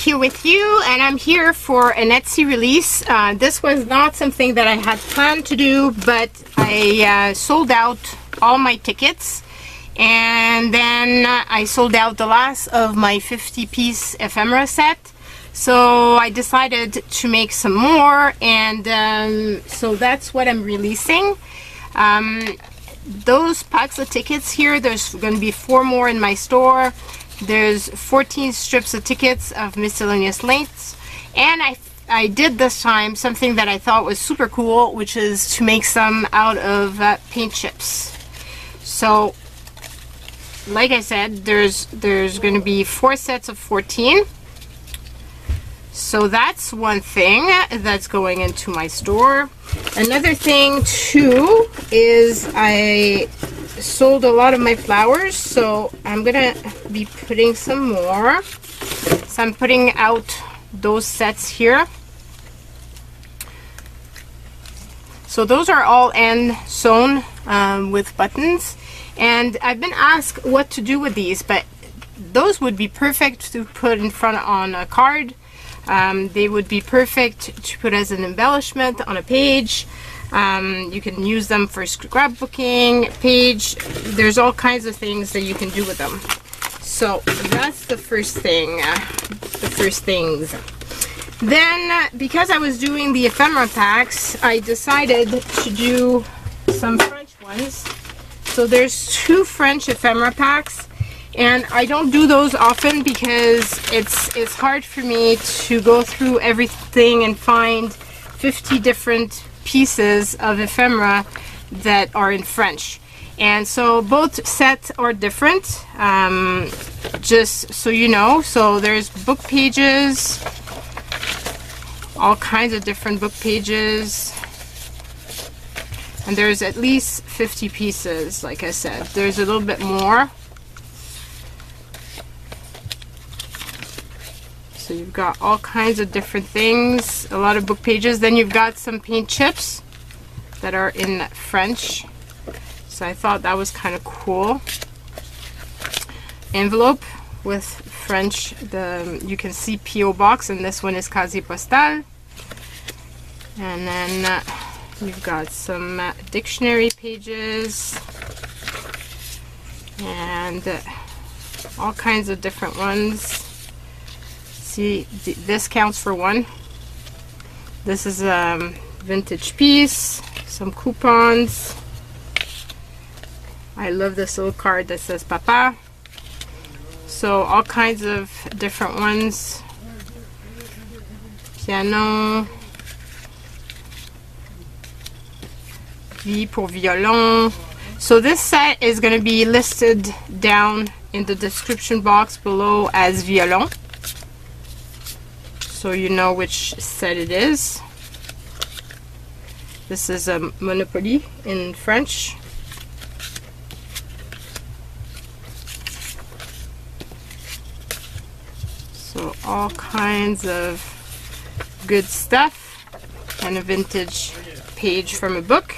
here with you, and I'm here for an Etsy release. This was not something that I had planned to do, but I sold out all my tickets, and then I sold out the last of my 50-piece ephemera set. So I decided to make some more, and so that's what I'm releasing. Those packs of tickets here, there's going to be 4 more in my store. There's 14 strips of tickets of miscellaneous lengths, and I did this time something that I thought was super cool, which is to make some out of paint chips. So like I said, there's going to be 4 sets of 14. So that's one thing that's going into my store. Another thing too is I sold a lot of my flowers, so I'm gonna be putting some more. So I'm putting out those sets here. So those are all end sewn with buttons, and I've been asked what to do with these, but those would be perfect to put in front on a card. They would be perfect to put as an embellishment on a page. You can use them for scrapbooking page. There's all kinds of things that you can do with them. So that's the first thing, the first things. Then, because I was doing the ephemera packs, I decided to do some French ones. So there's 2 French ephemera packs. And I don't do those often because it's hard for me to go through everything and find 50 different pieces of ephemera that are in French. And so both sets are different, just so you know. So there's book pages, all kinds of different book pages. And there's at least 50 pieces, like I said. There's a little bit more. So you've got all kinds of different things, a lot of book pages. Then you've got some paint chips that are in French. So I thought that was kind of cool. Envelope with French. You can see P.O. Box, and this one is Casier Postal. And then you've got some dictionary pages and all kinds of different ones. See, this counts for 1. This is a vintage piece, some coupons. I love this little card that says Papa. So all kinds of different ones. Piano. V pour violon. So this set is going to be listed down in the description box below as violon, so you know which set it is. This is a Monopoly in French. So all kinds of good stuff, and a vintage page from a book,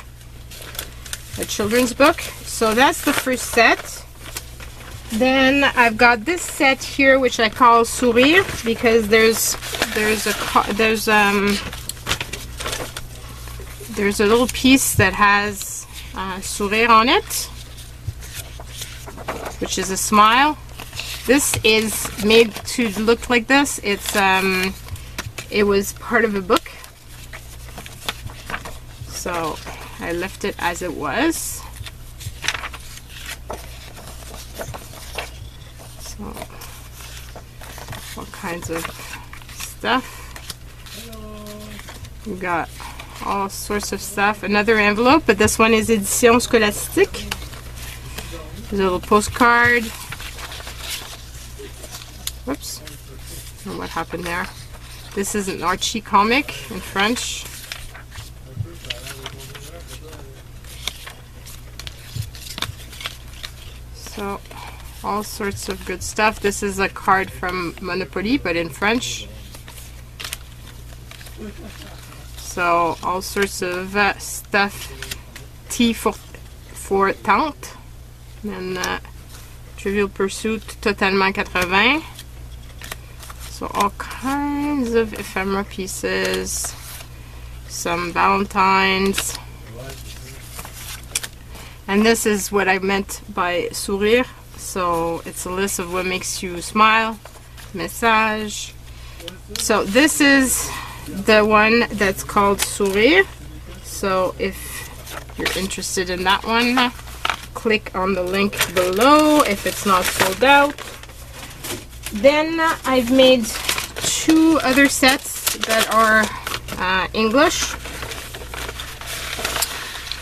a children's book. So that's the first set. Then I've got this set here, which I call Sourire, because there's a little piece that has sourire on it, which is a smile. This is made to look like this. It was part of a book, so I left it as it was. So all kinds of stuff. We got all sorts of stuff. Another envelope, but this one is Édition Scholastique. There's a little postcard. Whoops. I don't know what happened there. This is an Archie comic in French. So all sorts of good stuff. This is a card from Monopoly, but in French. So all sorts of stuff. Tea for tante. And Trivial Pursuit Totalement 80. So all kinds of ephemera pieces, some Valentines. And this is what I meant by sourire. So it's a list of what makes you smile. Message. So this is the one that's called sourire. So if you're interested in that one, click on the link below if it's not sold out. Then I've made 2 other sets that are English.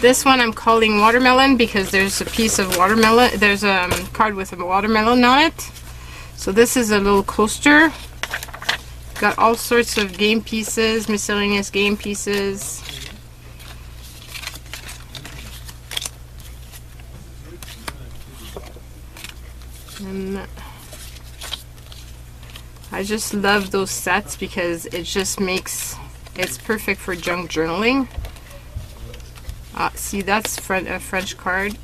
This one I'm calling watermelon because there's a piece of watermelon, there's a card with a watermelon on it. So this is a little coaster. Got all sorts of game pieces, miscellaneous game pieces. And I just love those sets because it just makes, it's perfect for junk journaling. See, that's a French card.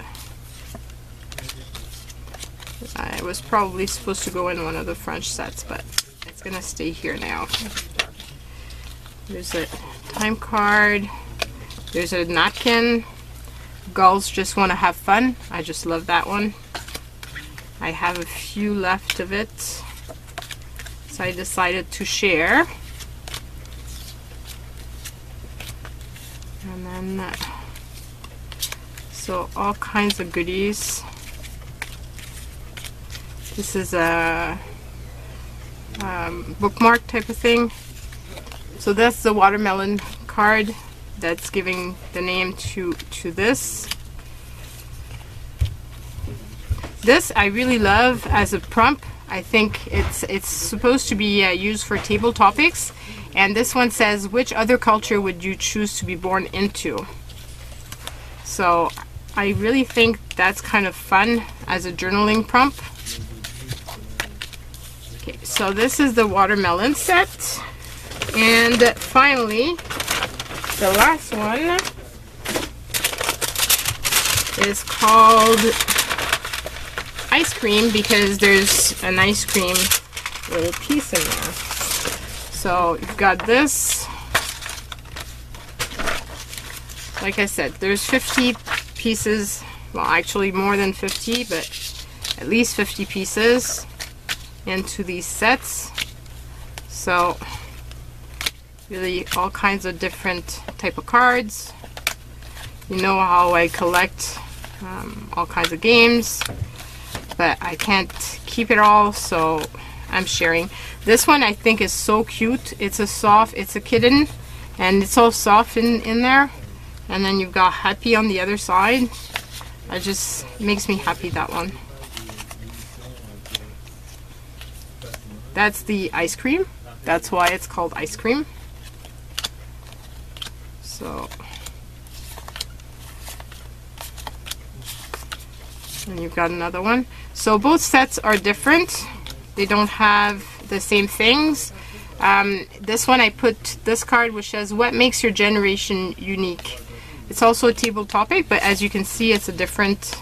It was probably supposed to go in one of the French sets, but it's gonna stay here now. There's a time card. There's a napkin. Gulls just want to have fun. I just love that one. I have a few left of it, so I decided to share. And then so all kinds of goodies. This is a bookmark type of thing. So that's the watermelon card that's giving the name to this. This I really love as a prompt. I think it's supposed to be used for table topics, and this one says, which other culture would you choose to be born into? So I really think that's kind of fun as a journaling prompt. Okay, so this is the watermelon set, and finally the last one is called ice cream because there's an ice cream little piece in there. So you've got this. Like I said, there's 50 pieces, well actually more than 50, but at least 50 pieces into these sets. So really all kinds of different type of cards. You know how I collect all kinds of games, but I can't keep it all, so I'm sharing. This one I think is so cute. It's a kitten, and it's all soft in there. And then you've got happy on the other side. It just makes me happy, that one. That's the ice cream. That's why it's called ice cream. So, and you've got another one. So both sets are different. They don't have the same things. This one I put this card which says, what makes your generation unique? It's also a table topic, but as you can see it's a different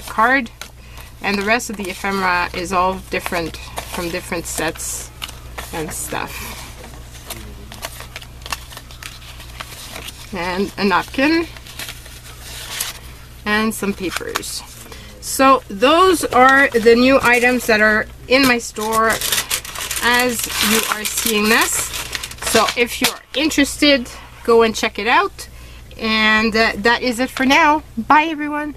card. And the rest of the ephemera is all different from different sets and stuff. And a napkin. And some papers. So those are the new items that are in my store as you are seeing this. So if you're interested, go and check it out. And that is it for now. Bye everyone.